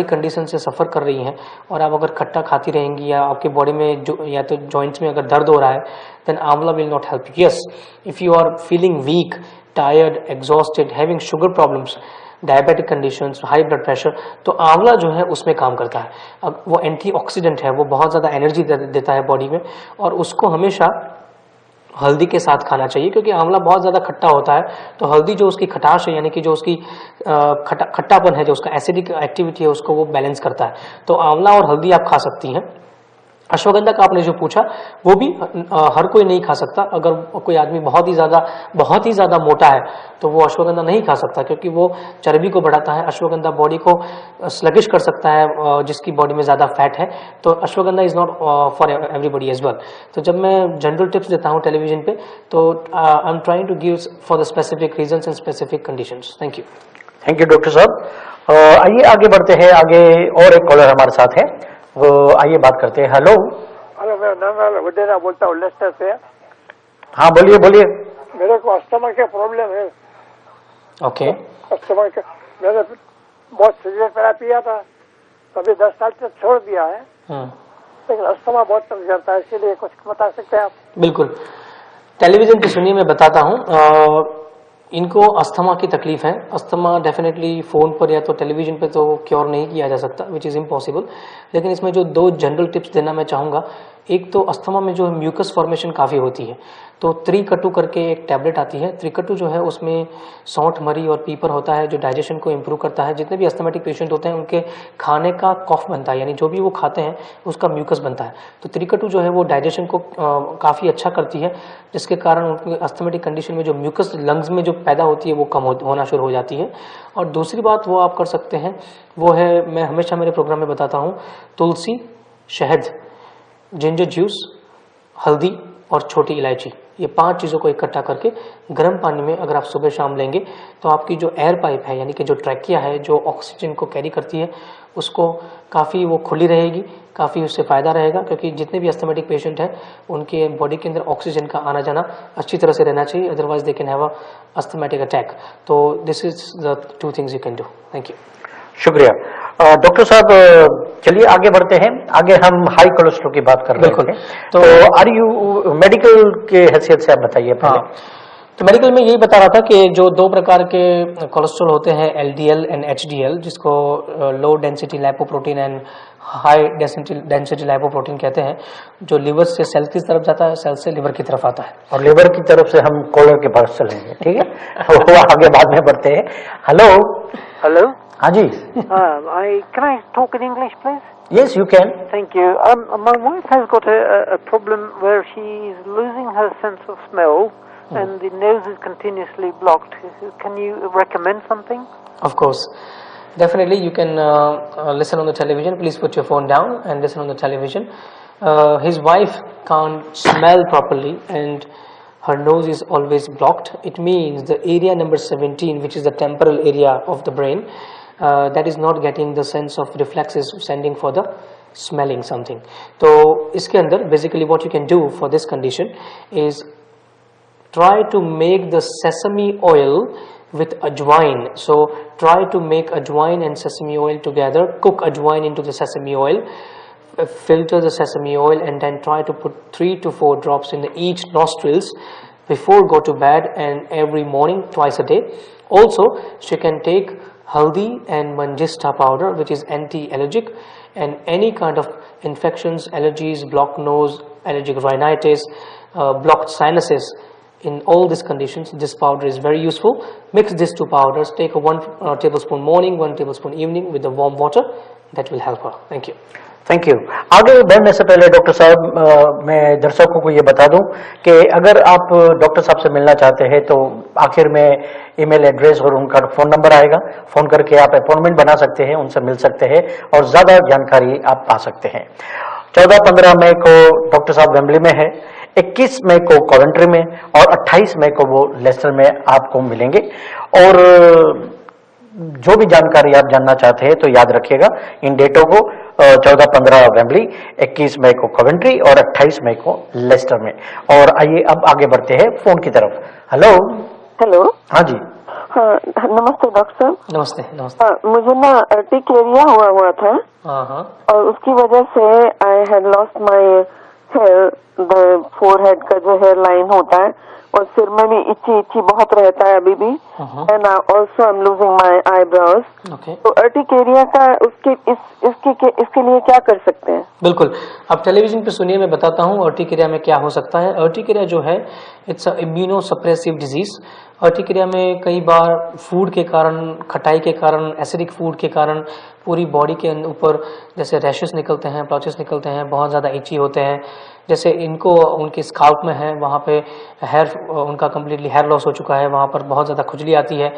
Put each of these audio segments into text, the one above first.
Condition से सफ़र कर रही हैं और आप अगर खट्टा खाती रहेंगी या आपके बॉडी में जो या तो जॉइंट्स में अगर दर्द हो रहा है, then amla will not help you. Yes, if you are feeling weak, tired, exhausted, having sugar problems, diabetic conditions, high blood pressure, तो आंवला जो है उसमें काम करता है। अब वो एंटीऑक्सीडेंट है, वो बहुत ज़्यादा एनर्जी देता है बॉडी में, और उसको हमेशा हल्दी के साथ खाना चाहिए, क्योंकि आंवला बहुत ज़्यादा खट्टा होता है। तो हल्दी जो उसकी खटाश है, यानी कि जो उसकी खट्टापन है, जो उसका एसिडिक एक्टिविटी है, उसको वो बैलेंस करता है। तो आंवला और हल्दी आप खा सकती हैं। अश्वगंधा का आपने जो पूछा, वो भी हर कोई नहीं खा सकता। अगर कोई आदमी बहुत ही ज़्यादा मोटा है तो वो अश्वगंधा नहीं खा सकता, क्योंकि वो चर्बी को बढ़ाता है। अश्वगंधा बॉडी को स्लगिश कर सकता है, जिसकी बॉडी में ज़्यादा फैट है। तो ashwagandha is not for everybody as well. तो जब मैं जनरल टिप्स देता हूँ टेलीविजन पे, तो I am trying to give for the specific reasons and specific conditions. Thank you. Thank you doctor साहब। आइए आगे बढ़ते हैं। आगे और एक कॉलर हमारे साथ है, वो आइए बात करते हैं। हेलो। हेलो, मैं नंदलाल वडेरा बोलता हूँ, लेस्टर से। हाँ, बोलिए बोलिए। मेरे को अस्थमा का प्रॉब्लम है। ओके। अस्थमा का मैंने बहुत सिगरेट पहला पिया था, कभी 10 साल से छोड़ दिया है, लेकिन अस्थमा बहुत तंग करता है, इसीलिए कुछ बता सकते हैं आप? बिल्कुल, टेलीविजन पे सुनिए, मैं बताता हूँ। इनको अस्थमा की तकलीफ है। अस्थमा डेफिनेटली फ़ोन पर या तो टेलीविज़न पे तो क्योर नहीं किया जा सकता, विच इज़ इम्पॉसिबल। लेकिन इसमें जो 2 जनरल टिप्स देना मैं चाहूँगा, एक तो अस्थमा में जो म्यूकस फॉर्मेशन काफ़ी होती है, तो त्रिकटु करके एक टैबलेट आती है। त्रिकटु जो है उसमें सौंठ, मरी और पीपर होता है, जो डाइजेशन को इम्प्रूव करता है। जितने भी अस्थमेटिक पेशेंट होते हैं उनके खाने का कफ बनता है, यानी जो भी वो खाते हैं उसका म्यूकस बनता है। तो त्रिकटु जो है वो डाइजेशन को काफ़ी अच्छा करती है, जिसके कारण उनकी अस्थमेटिक कंडीशन में जो म्यूकस लंग्स में जो पैदा होती है वो कम होना शुरू हो जाती है। और दूसरी बात वो आप कर सकते हैं, वो है, मैं हमेशा मेरे प्रोग्राम में बताता हूँ, तुलसी, शहद, जिंजर जूस, हल्दी और छोटी इलायची, ये 5 चीज़ों को इकट्ठा करके गर्म पानी में अगर आप सुबह शाम लेंगे, तो आपकी जो एयर पाइप है, यानी कि जो ट्रैकिया है, जो ऑक्सीजन को कैरी करती है, उसको काफ़ी वो खुली रहेगी, काफ़ी उससे फ़ायदा रहेगा। क्योंकि जितने भी अस्थमेटिक पेशेंट हैं उनके बॉडी के अंदर ऑक्सीजन का आना जाना अच्छी तरह से रहना चाहिए, otherwise they can have a asthmatic attack. तो this is the 2 things you can do. Thank you. शुक्रिया। डॉक्टर साहब, चलिए आगे बढ़ते हैं। आगे हम हाई कोलेस्ट्रॉल की बात कर रहे थे, तो आर यू मेडिकल के हैसियत से आप बताइए पहले। हाँ, तो मेडिकल में यही बता रहा था कि जो 2 प्रकार के कोलेस्ट्रॉल होते हैं, LDL एंड HDL, जिसको low density lipoprotein and high density lipoprotein कहते हैं, जो लिवर से सेल की तरफ जाता है, सेल से लिवर की तरफ आता है। और लिवर की तरफ से हम कॉलर के पास चलेंगे, ठीक है? वो आगे बाद में बढ़ते हैं। हेलो। हेलो। हाँ जी। Can I talk in English, please? Yes, you can. Thank you. My wife has got a problem where she is losing her sense of smell, and the nose is continuously blocked. Can you recommend something? Of course, definitely you can listen on the television. Please put your phone down and listen on the television. His wife can't smell properly and her nose is always blocked. It means the area number 17, which is the temporal area of the brain, that is not getting the sense of reflexes sending for the smelling something. तो इसके अंदर basically what you can do for this condition is try to make the sesame oil with ajwain. So try to make ajwain and sesame oil together. Cook ajwain into the sesame oil, filter the sesame oil, and then try to put 3 to 4 drops in each nostrils before go to bed and every morning, twice a day. Also, she can take haldi and manjista powder, which is anti-allergic, and any kind of infections, allergies, blocked nose, allergic rhinitis, blocked sinuses. In all these conditions, this powder is very useful. Mix these 2 powders, take a 1 tablespoon morning, 1 tablespoon evening with the warm water. That will help her. Thank you. Thank you. आगे बढ़ने से पहले doctor साहब, मैं दर्शकों को ये बता दूं कि अगर आप डॉक्टर साहब से मिलना चाहते हैं तो आखिर में ईमेल एड्रेस और उनका फ़ोन नंबर आएगा। फ़ोन करके आप अपॉइंटमेंट बना सकते हैं, उनसे मिल सकते हैं और ज़्यादा जानकारी आप पा सकते हैं। 14-15 मई को डॉक्टर साहब वेम्बली में है, 21 मई को कॉवेंट्री में और 28 मई को वो लेस्टर में आपको मिलेंगे। और जो भी जानकारी आप जानना चाहते हैं तो याद रखिएगा इन डेटों को, 14-15 वेम्बली, 21 मई को कॉवेंट्री और 28 मई को लेस्टर में। और आइए अब आगे बढ़ते हैं फोन की तरफ। हेलो। हेलो। हाँ जी। हाँ, नमस्ते डॉक्टर साहब। नमस्ते नमस्ते। हाँ, मुझे ना अर्टिकेरिया हुआ था हाँ हाँ और उसकी वजह से I had lost my hair, the forehead का जो हेयर लाइन होता है और सिर में भी इची बहुत रहता है अभी भी, and also I am losing my eyebrows. Okay तो अर्टिकेरिया का इसके लिए क्या कर सकते हैं? बिल्कुल, आप टेलीविजन पे सुनिए, मैं बताता हूँ अर्टिकेरिया में क्या हो सकता है। अर्टिकेरिया जो है it's a immuno suppressive disease. Urticaria में कई बार फूड के कारण, खटाई के कारण, एसिडिक फूड के कारण पूरी बॉडी के ऊपर जैसे रैशेस निकलते हैं, प्लॉचेस निकलते हैं, बहुत ज़्यादा इची होते हैं। जैसे इनको उनके स्काल्प में है, वहाँ पे हेयर उनका कम्प्लीटली हेयर लॉस हो चुका है, वहाँ पर बहुत ज़्यादा खुजली आती है।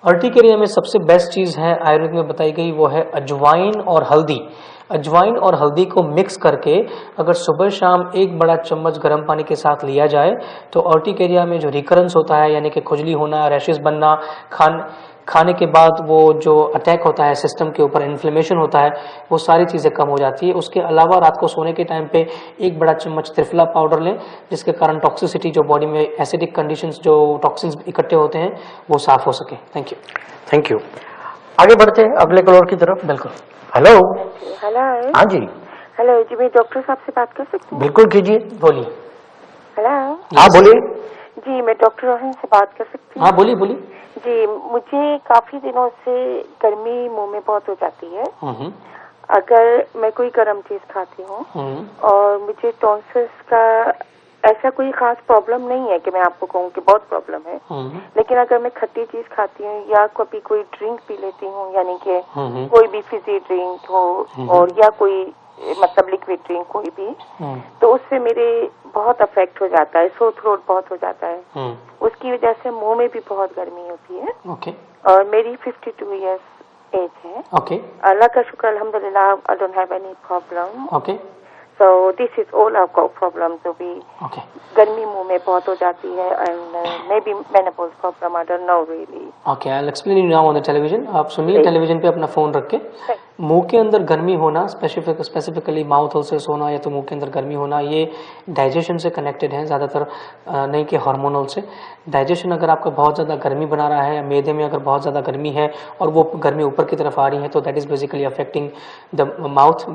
अर्टिकेरिया में सबसे बेस्ट चीज़ है आयुर्वेद में बताई गई, वो है अजवाइन और हल्दी। अजवाइन और हल्दी को मिक्स करके अगर सुबह शाम एक बड़ा चम्मच गर्म पानी के साथ लिया जाए तो अर्टिकेरिया में जो रिकरेंस होता है, यानी कि खुजली होना, रैशेस बनना, खाने के बाद वो जो अटैक होता है सिस्टम के ऊपर, इन्फ्लेमेशन होता है, वो सारी चीज़ें कम हो जाती है। उसके अलावा रात को सोने के टाइम पे एक बड़ा चम्मच त्रिफला पाउडर लें, जिसके कारण टॉक्सिसिटी, जो बॉडी में एसिडिक कंडीशंस, जो टॉक्सिन्स इकट्ठे होते हैं, वो साफ हो सके। Thank you. Thank you. आगे बढ़ते हैं अगले कॉलर की तरफ। बिल्कुल। हेलो। हेलो। हाँ जी। हेलो जी, मैं डॉक्टर साहब से बात कर सकती हूँ? बिल्कुल कीजिए, बोलिए। हेलो। हाँ बोलिए। जी, मैं डॉक्टर रोहन से बात कर सकती हूँ? हाँ बोलिए बोलिए। जी, मुझे काफी दिनों से गर्मी मुंह में बहुत हो जाती है अगर मैं कोई गर्म चीज खाती हूँ, और मुझे टॉन्सिल्स का ऐसा कोई खास प्रॉब्लम नहीं है कि मैं आपको कहूँ कि बहुत प्रॉब्लम है, लेकिन अगर मैं खट्टी चीज खाती हूँ या कभी कोई ड्रिंक पी लेती हूँ, यानी कि कोई भी फिजी ड्रिंक हो और या कोई मतलब लिक्विड ड्रिंक कोई भी, तो उससे मेरे बहुत अफेक्ट हो जाता है, सो थ्रोट बहुत हो जाता है। उसकी वजह से मुंह में भी बहुत गर्मी होती है। ओके। और मेरी 52 इयर्स एज है। ओके। अल्लाह का शुक्र, अल्हम्दुलिल्लाह, I don't have any problem. Okay. So this is all I've got problem to be. Okay. गर्मी मुंह में बहुत हो जाती है and maybe menopause problem, I don't know really. Okay, I'll explain you now on the television. आप सुनिए television पे अपना फोन रख के। मुंह के अंदर गर्मी होना, स्पेसिफिकली माउथ अल्सर्स होना या तो मुंह के अंदर गर्मी होना, ये डाइजेशन से कनेक्टेड है ज़्यादातर, नहीं कि हार्मोनल से। डाइजेशन अगर आपका बहुत ज़्यादा गर्मी बना रहा है, मैदे में अगर बहुत ज़्यादा गर्मी है और वो गर्मी ऊपर की तरफ आ रही है, तो that is basically affecting the mouth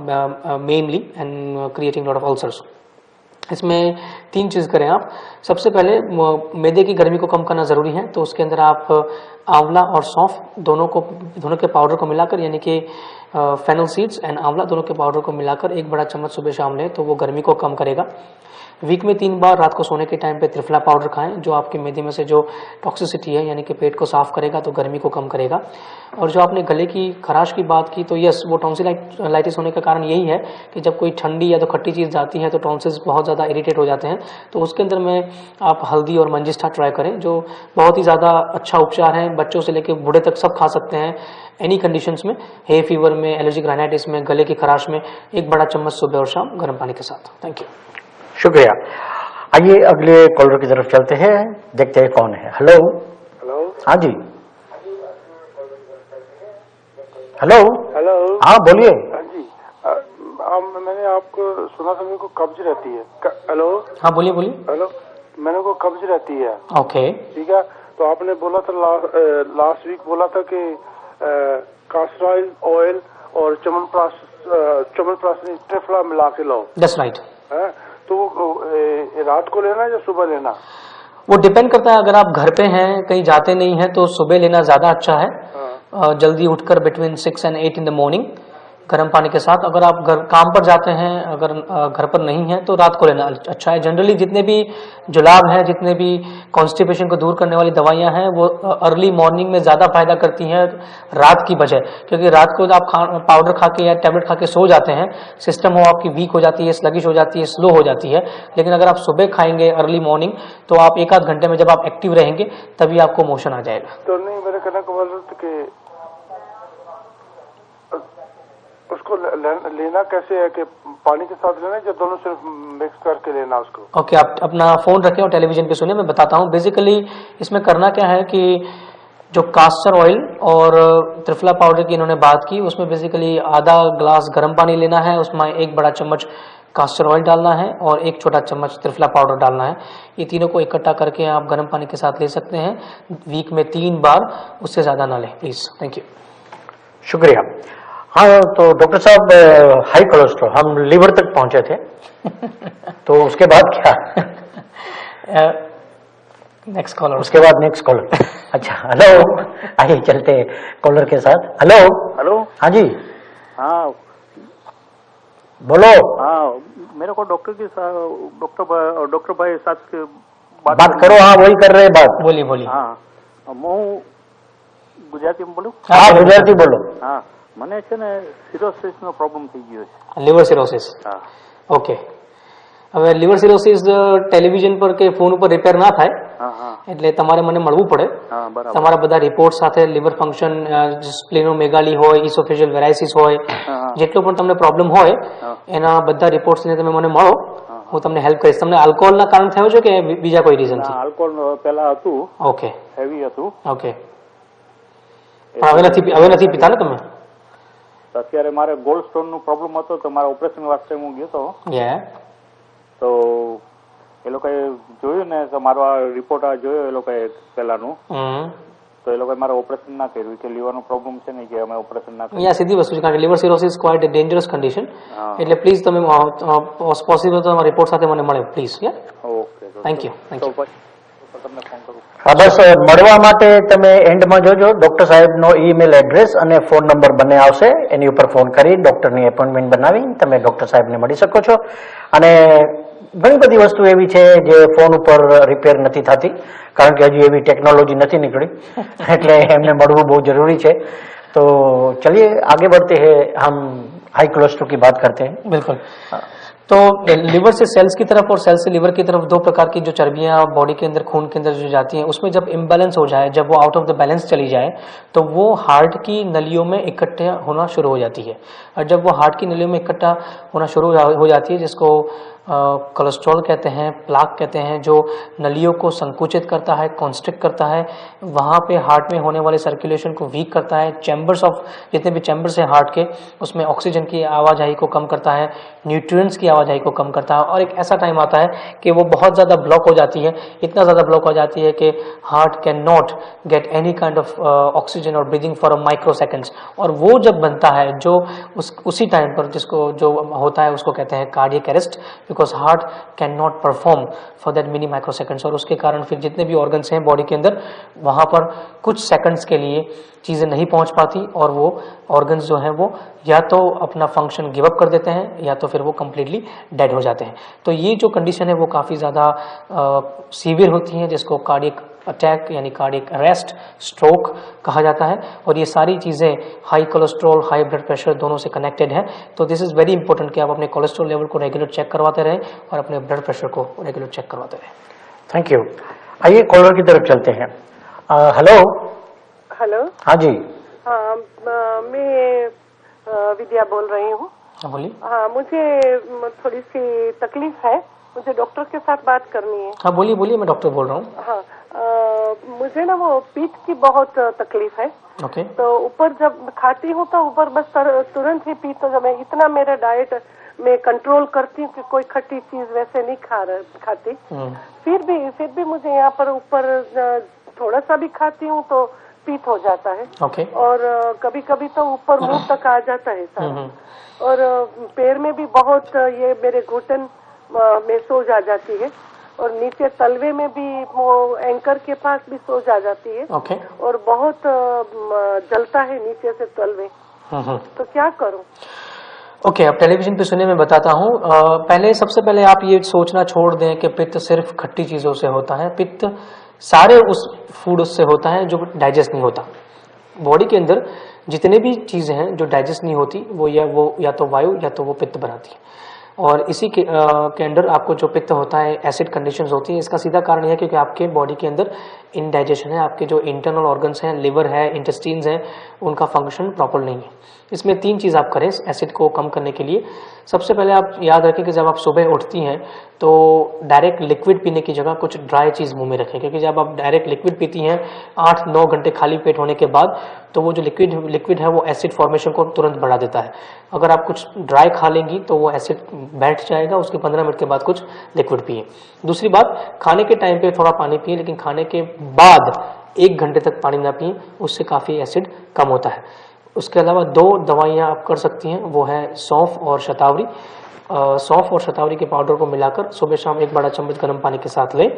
mainly and creating lot of ulcers. इसमें 3 चीज़ करें आप। सबसे पहले मैदे की गर्मी को कम करना ज़रूरी है, तो उसके अंदर आप आंवला और सौंफ दोनों के पाउडर को मिलाकर, यानी कि फेनल सीड्स एंड आंवला दोनों के पाउडर को मिलाकर एक बड़ा चम्मच सुबह शाम लें, तो वो गर्मी को कम करेगा। वीक में 3 बार रात को सोने के टाइम पे त्रिफला पाउडर खाएं, जो आपके मैदे में से जो टॉक्सिसिटी है, यानी कि पेट को साफ करेगा, तो गर्मी को कम करेगा। और जो आपने गले की खराश की बात की, तो यस, वो टॉन्सिलाइटिस होने का कारण यही है कि जब कोई ठंडी या तो खट्टी चीज़ जाती है तो टॉन्सिल्स बहुत ज़्यादा इरिटेट हो जाते हैं। तो उसके अंदर में आप हल्दी और मंजिष्ठा ट्राई करें, जो बहुत ही ज़्यादा अच्छा उपचार है, बच्चों से लेकर बूढ़े तक सब खा सकते हैं एनी कंडीशंस में। हे फीवर में, एलर्जिक राइनाइटिस में, गले की खराश में एक बड़ा चम्मच सुबह और शाम गर्म पानी के साथ। Thank you. शुक्रिया। आइए अगले कॉलर की तरफ चलते हैं, देखते हैं कौन है। हेलो। हेलो। हाँ जी। हेलो। हेलो। हाँ बोलिए। हाँ जी, मैंने आपको सुना था, मेरे को कब्ज रहती है। हेलो। हाँ बोलिए बोलिए। हेलो, मैंने को कब्ज रहती है। ओके। ठीक है, तो आपने बोला था लास्ट वीक बोला था कि कास्टर ऑयल और च्यवनप्राश त्रिफला मिला के लो। That's right. तो वो रात को लेना या सुबह लेना? वो डिपेंड करता है। अगर आप घर पे हैं, कहीं जाते नहीं हैं, तो सुबह लेना ज़्यादा अच्छा है। जल्दी उठकर between 6 and 8 in the morning गर्म पानी के साथ। अगर आप काम पर जाते हैं, अगर घर पर नहीं है, तो रात को लेना अच्छा है। जनरली जितने भी जुलाब हैं, जितने भी कॉन्स्टिपेशन को दूर करने वाली दवाइयां हैं, वो अर्ली मॉर्निंग में ज़्यादा फायदा करती हैं रात की बजाय, क्योंकि रात को आप पाउडर खा के या टैबलेट खा के सो जाते हैं, सिस्टम हो आपकी वीक हो जाती है, स्लगिश हो जाती है, स्लो हो जाती है। लेकिन अगर आप सुबह खाएंगे अर्ली मॉर्निंग, तो आप 1 आध घंटे में जब आप एक्टिव रहेंगे, तभी आपको मोशन आ जाएगा। तो नहीं, मेरे कहने का मतलब कि उसको लेना कैसे है, कि पानी के साथ लेना या दोनों सिर्फ मिक्स करके लेना उसको? ओके, आप अपना फोन रखें और टेलीविजन पे सुनिए, मैं बताता हूँ। बेसिकली इसमें करना क्या है कि जो कास्टर ऑयल और त्रिफला पाउडर की इन्होंने बात की, उसमें बेसिकली आधा ग्लास गर्म पानी लेना है, उसमें 1 बड़ा चम्मच कास्टर ऑयल डालना है और 1 छोटा चम्मच त्रिफला पाउडर डालना है। ये तीनों को इकट्ठा करके आप गर्म पानी के साथ ले सकते हैं, वीक में 3 बार, उससे ज़्यादा ना लें प्लीज़। Thank you. शुक्रिया। हाँ, तो डॉक्टर साहब हाई कोलेस्ट्रॉल, हम लीवर तक पहुंचे थे तो उसके बाद क्या? Next collar. उसके बाद नेक्स्ट कॉलर। अच्छा, हेलो, आइए चलते कॉलर के साथ। हेलो। हेलो। हाँ जी। हाँ बोलो। हाँ, मेरे को डॉक्टर भाई साथ के बात करो। हाँ, वही कर रहे हैं बात। बोलिए बोलिए। हाँ, હું ગુજરાતીમાં બોલું? હા, ગુજરાતી બોલો। હા, મને છે ને સિરોસિસનો પ્રોબ્લેમ થઈ ગયો છે। Liver cirrhosis. હા ઓકે, હવે લિવર સિરોસિસ ટેલિવિઝન પર કે ફોન ઉપર રિપેર ના થાય, હા હા એટલે તમારે મને મળવું પડે। હા, બરાબર। તમારા બધા રિપોર્ટ સાથે લિવર ફંક્શન, સ્પ્લેનોમેગાલી હોય, ઇસોફેજિયલ વેરાઇસિસ હોય, હા હા જેટલો પણ તમને પ્રોબ્લેમ હોય હા એના બધા રિપોર્ટ્સ ને તમે મને મળો, હું તમને હેલ્પ કરીશ। તમને આલ્કોહોલના કારણ થયો છે કે બીજા કોઈ રીઝન ના, થી? આલ્કોહોલ પહેલા હતું, ઓકે હેવી હતું। ઓકે, પણ હવે નથી પીતા ને તમે? અત્યારે મારે ગોલ્ડ સ્ટોનનો પ્રોબ્લેમ હતો તો મારા ઓપરેશન વાસ્તે હું ગયો હતો, યા તો એ લોકોએ જોયું ને કે મારો આ રિપોર્ટ આ જોયો એ લોકોએ પહેલાનું, તો એ લોકોએ મારે ઓપરેશન ના કર્યું કે લીવરનો પ્રોબ્લેમ છે ને કે અમે ઓપરેશન ના કર્યું। અહીંયા સીધી વસ્તુ છે, કારણ કે liver cirrhosis quite dangerous condition, હા એટલે પ્લીઝ તમે પોસિબલ તો રિપોર્ટ સાથે મને મળે please. Yeah, okay, thank you thank તો યુ। પછી તમને ફોન કરું। હા, બસ મળવા માટે તમે એન્ડમાં જોજો, ડોક્ટર સાહેબનો ઈમેલ એડ્રેસ અને ફોન નંબર બંને આવશે, એની ઉપર ફોન કરી ડોક્ટરની એપોઇન્ટમેન્ટ બનાવી તમે ડોક્ટર સાહેબને મળી શકો છો। અને ઘણી બધી વસ્તુ એવી છે જે ફોન ઉપર રિપેર નથી થતી, કારણ કે હજી એવી ટેકનોલોજી નથી નીકળી એટલે એમને મળવું બહુ જરૂરી છે। तो चलिए आगे बढ़ते हैं, हम हाई कोलेस्ट्रॉल की बात करते हैं। बिल्कुल। तो लिवर से सेल्स की तरफ और सेल से लिवर की तरफ 2 प्रकार की जो चर्बियां बॉडी के अंदर, खून के अंदर जो जाती हैं, उसमें जब इम्बैलेंस हो जाए, जब वो आउट ऑफ द बैलेंस चली जाए, तो वो हार्ट की नलियों में इकट्ठा होना शुरू हो जाती है। और जब वो हार्ट की नलियों में इकट्ठा होना शुरू हो जाती है, जिसको कोलेस्ट्रॉल कहते हैं, प्लाक कहते हैं, जो नलियों को संकुचित करता है, कॉन्स्ट्रिक्ट करता है, वहाँ पे हार्ट में होने वाले सर्कुलेशन को वीक करता है, चैम्बर्स ऑफ, जितने भी चैम्बर्स हैं हार्ट के, उसमें ऑक्सीजन की आवाजाही को कम करता है, न्यूट्रिएंट्स की आवाजाही को कम करता है। और एक ऐसा टाइम आता है कि वो बहुत ज़्यादा ब्लॉक हो जाती है, इतना ज़्यादा ब्लॉक हो जाती है कि heart can not get any kind of oxygen और breathing for a micro seconds. और वो जब बनता है, जो उसी टाइम पर जिसको जो होता है उसको कहते हैं cardiac arrest, because heart can not perform for that mini micro seconds. और उसके कारण फिर जितने भी ऑर्गन्स हैं बॉडी के अंदर, वहाँ पर कुछ सेकंड्स के लिए चीज़ें नहीं पहुँच पाती, और वो ऑर्गन्स जो हैं वो या तो अपना फंक्शन गिव अप कर देते हैं, या तो फिर वो कम्प्लीटली डेड हो जाते हैं। तो ये जो कंडीशन है वो काफ़ी ज़्यादा सीवियर होती है, जिसको कार्डियक अटैक यानी कार्डियक अरेस्ट, स्ट्रोक कहा जाता है। और ये सारी चीज़ें high cholesterol, high blood pressure दोनों से कनेक्टेड है। तो दिस इज़ वेरी इंपॉर्टेंट कि आप अपने कोलेस्ट्रॉल लेवल को रेगुलर चेक करवाते रहें और अपने ब्लड प्रेशर को रेगुलर चेक करवाते रहें। Thank you. आइए कॉलर की तरफ चलते हैं। हेलो। हेलो। हाँ जी। हाँ, मैं विद्या बोल रही हूँ। हाँ बोलिए। हाँ, मुझे थोड़ी सी तकलीफ है, मुझे डॉक्टर के साथ बात करनी है। हाँ बोलिए बोलिए, मैं डॉक्टर बोल रहा हूँ। हाँ, मुझे ना वो पीठ की बहुत तकलीफ है। ओके। तो ऊपर जब खाती हूँ तो ऊपर बस तुरंत ही पीठ, तो जब मैं इतना मेरा डाइट में कंट्रोल करती हूँ कि कोई खट्टी चीज वैसे नहीं खाती, फिर भी मुझे यहाँ पर ऊपर थोड़ा सा भी खाती हूँ तो पीठ हो जाता है। ओके। और कभी कभी तो ऊपर मुंह तक आ जाता है सारा। और पैर में भी बहुत ये मेरे घुटन में सोज आ जाती है, और नीचे तलवे में भी वो एंकर के पास भी सोज आ जाती है। ओके। और बहुत जलता है नीचे से तलवे। तो क्या करूं? ओके, अब टेलीविजन पे सुनिए, मैं बताता हूँ। पहले सबसे पहले आप ये सोचना छोड़ दें कि पित्त सिर्फ खट्टी चीज़ों से होता है। पित्त सारे उस फूड से होता है जो डाइजेस्ट नहीं होता। बॉडी के अंदर जितने भी चीज़ें हैं जो डाइजेस्ट नहीं होती, वो या तो वायु या तो वो पित्त बनाती है। और इसी के अंदर आपको जो पित्त होता है, एसिड कंडीशंस होती है, इसका सीधा कारण यह है क्योंकि आपके बॉडी के अंदर इनडाइजेशन है, आपके जो इंटरनल ऑर्गन्स हैं, लिवर है, इंटेस्टाइन्स हैं, उनका फंक्शन प्रॉपर नहीं है। इसमें 3 चीज़ आप करें एसिड को कम करने के लिए। सबसे पहले आप याद रखें कि जब आप सुबह उठती हैं तो डायरेक्ट लिक्विड पीने की जगह कुछ ड्राई चीज़ मुंह में रखें, क्योंकि जब आप डायरेक्ट लिक्विड पीती हैं 8-9 घंटे खाली पेट होने के बाद, तो वो जो लिक्विड है वो एसिड फॉर्मेशन को तुरंत बढ़ा देता है। अगर आप कुछ ड्राई खा लेंगी तो वो एसिड बैठ जाएगा, उसके 15 मिनट के बाद कुछ लिक्विड पिए। दूसरी बात, खाने के टाइम पे थोड़ा पानी पिए, लेकिन खाने के बाद 1 घंटे तक पानी ना पिए, उससे काफ़ी एसिड कम होता है। उसके अलावा 2 दवाइयाँ आप कर सकती हैं, वो है सौंफ और शतावरी। सौंफ और शतावरी के पाउडर को मिलाकर सुबह शाम 1 बड़ा चम्मच गर्म पानी के साथ लें।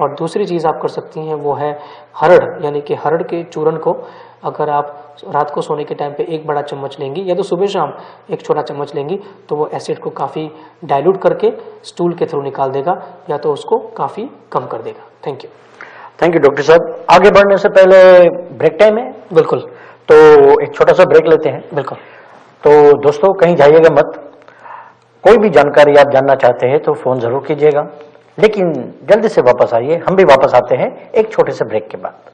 और दूसरी चीज़ आप कर सकती हैं वो है हरड़, यानी कि हरड़ के चूर्ण को अगर आप रात को सोने के टाइम पे 1 बड़ा चम्मच लेंगी या तो सुबह शाम 1 छोटा चम्मच लेंगी, तो वो एसिड को काफ़ी डाइल्यूट करके स्टूल के थ्रू निकाल देगा या तो उसको काफ़ी कम कर देगा। थैंक यू डॉक्टर साहब। आगे बढ़ने से पहले ब्रेक टाइम है, बिल्कुल, तो एक छोटा सा ब्रेक लेते हैं। बिल्कुल। तो दोस्तों कहीं जाइएगा मत, कोई भी जानकारी आप जानना चाहते हैं तो फोन जरूर कीजिएगा, लेकिन जल्दी से वापस आइए, हम भी वापस आते हैं एक छोटे से ब्रेक के बाद।